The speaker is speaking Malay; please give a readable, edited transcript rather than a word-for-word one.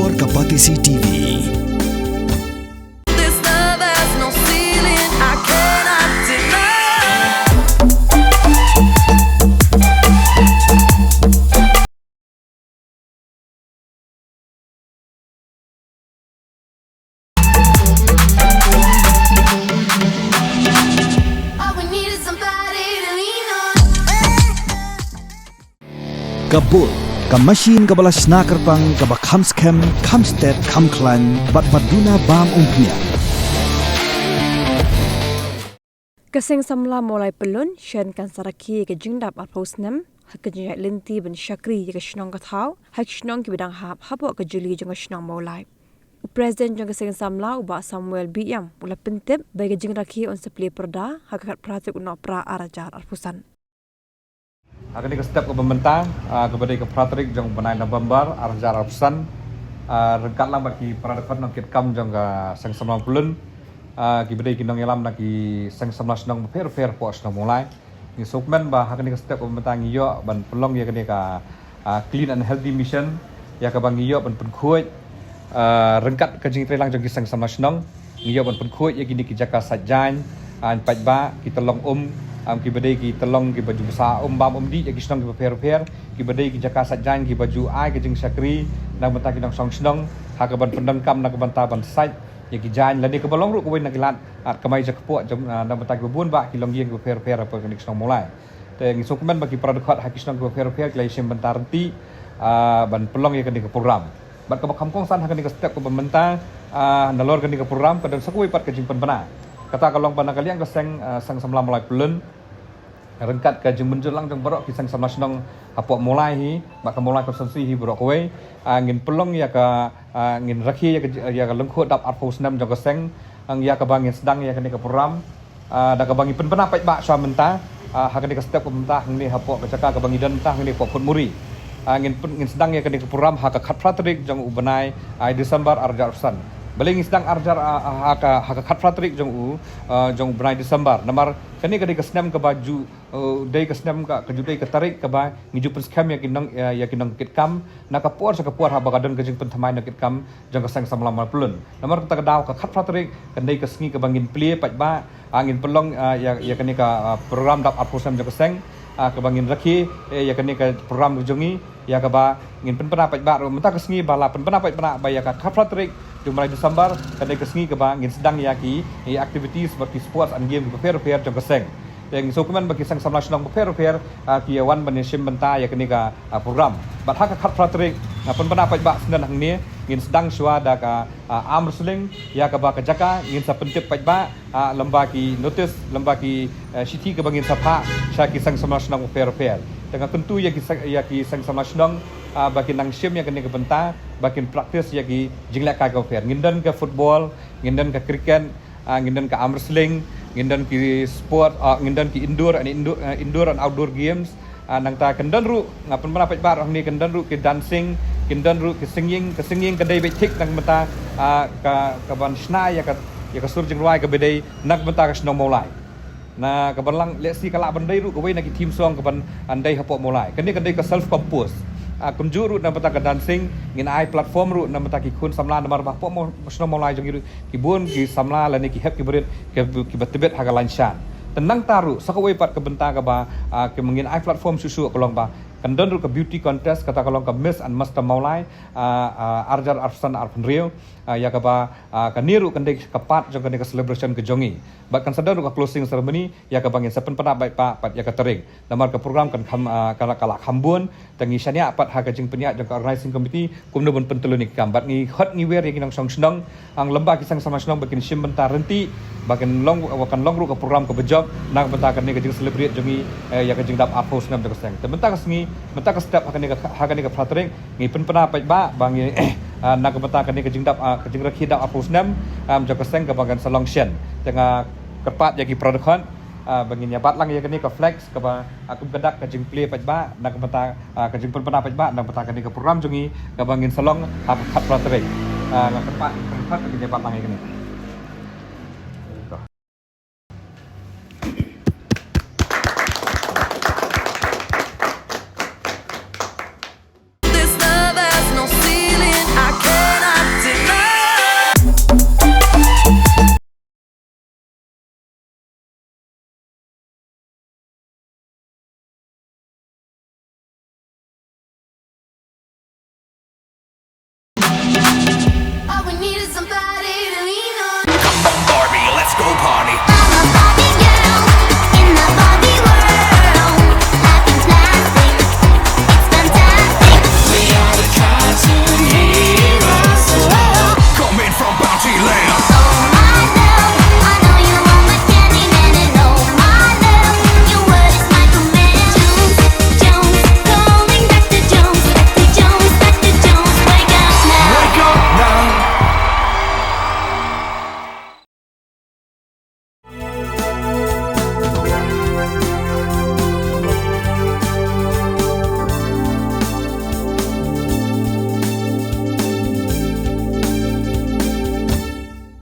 Nalor Kapatisi TV. This love has no ceiling, I cannot deny. All we need is somebody to lean on. Kabul, ka machine ka balas snacker pang ka ba kamskem, kamsted, kamklan, bat maduna bam umpia. Kasing samla mulai pelun, shen kan saraki ke jingdap arposnem, hak jinjak linti ben syakri ke shnong kathau, hak shnong ki bidang hap hapok ke juli jong shnong mulai. Presiden jong kasing samla ubah Samuel Biam ula pentip bagi jingraki on sepli perda hak pratik unok pra arajar arpusan. Akan step ke pemerintah kepada ke Patrick jong benai November arajar arpusan rengkatlah bagi peradaan nongkit kam jong ke sang 90 kibadai kinong yalam naki sang 19 nong fair pos nong mulai ni sukmen bah akan step ke pemerintah ngiyo ban pelong ya kene ka clean and healthy mission ya ka bang ngiyo ban penkuat rengkat ke jing trelang jong ki sang 19 nong ngiyo ban penkuat ya kini ki jaka sajan an pajba kita long ki badai ki telong ki baju besar bam di ya ki snong ki fair ki badai ki jaka sajan ki baju ai ki jing sakri nang benta ki nong song snong ha ka ban pendang kam nang benta ban sai ya ki jan lani ke balong ru ko nak kilat at kamai jak puak jom nang benta ki bun ba ki long yeng ki fair apa ki snong mulai te ngi sukmen bagi produk ha ki snong ki fair ki sim benta renti ban pelong ya ki program bat ka bakam kong san ha ki step ko pemerintah nalor ki program ka dan sakui pat ka jing penbana kata kalong pana kalian ke sang samla mulai pelun rengkat ke jeng menjelang jeng berok kisang sama senang apok mulai hi maka mulai konsumsi hi berok kowe ngin pelong ya ka ngin rakhi ya ka lengkho dap arpos nam jeng keseng ya ka bangin sedang ya kene ke program da ka bangi penpena pait ba swa menta ha kene ke step pemerintah ni apok ke caka ka bangi dan tah ni pok muri ngin sedang ya kene ke program ha ka khat pratrik jeng ubenai Desember arjar usan Baling sedang arjar hak fratrik jong benai Desember. Namar kani kadi kesnam ke baju day kesnam ka kejudai ke tarik ke ba ngiju pen scam ya kinong kit kam na ka puar ha bagadan ke jing penthamai na kit kam jong ka sang samlam pelun. Namar kita daw ka khat fratrik kandai ke sngi ke bangin plie pat ba angin pelong ya kani ka program dap apusam jong keseng ke bangin rakhi ya kani ka program jongi ya ka ba ngin pen pena pat ba menta ke sngi bala pen pena pat ba ya ka khat fratrik mulai Desember kadai kesengi ke bang sedang yaki aktiviti seperti sports and game fair jong keseng yang sokuman bagi sang samla senang fair ki wan banesim benta ya kini ka program bat hak khat fratrik pun penapat ba senan hang ni ngin sedang swa da ka arm wrestling ya ka ba ka jaka ngin sa pentip pat ba lamba ki notice lamba ki city ke bangin sapa syaki sang samla senang fair dengan tentu ya ki sang samla senang bagi nang sim yang kini ke benta bagi praktis ya ki jinglak ka fair ngindan ke football ngindan ke cricket ngindan ke arm wrestling ngindan ki sport ngindan ki indoor and outdoor games nang ta kendan ru ngapun menapat bar ni kendan ru ki dancing kendan ru ki singing kedai betik nang meta ka ban sna ya ka surjing ruai ke bedai nak meta ka sno mulai na ka berlang leksi kala bandai ru ko we nak team song ka ban andai hapok mulai kani kedai ka self compose kunjuru na mata ka dancing ngin ai platform ru na mata ki kun samla namar ba po mo sno mulai jong ki bun ki samla la ni ki hep ki berit ki betebet haga lanshan tenang taru sakawai pat ke benta ka ba ke mengin ai platform susu kolong ba kandan ru ke beauty contest kata kolong ke miss and master mulai arjar arsan arpun rio ya ka ba kaniru kandai kapat jong kandai ke celebration ke jongi bahkan sedang ru ke closing ceremony ya ka bangin sepen pena baik pat ya ka tering namar ke program kan kala khambun tangi syania pat ha ka jing peniak jong organizing committee kumno bon pentelun ni kam bat ngi hot ngi wer yang song senang ang lembah kisang sama senang bakin sim bentar renti bakin long ru ke program ke bejok nang bentar kan ni ka jing celebrate jongi ya ka jing dap apos ngam jong seng bentar ka sengi bentar ka step ha ka ni ka fratering ngi pen pena pat ba bangi nak bentar kan ni ka jing dap ka jing rakhi dap apos nam jong seng ka bagan salong shen tengah kerpat yagi produk bagi nyabat lang ya kini ke flex ke aku gedak ke jing play pat ba nak beta ke jing pernah pat ba nak beta kini ke program jungi ke bangin salong hab khat pratrik ngak kerpat ke nyabat lang ya kini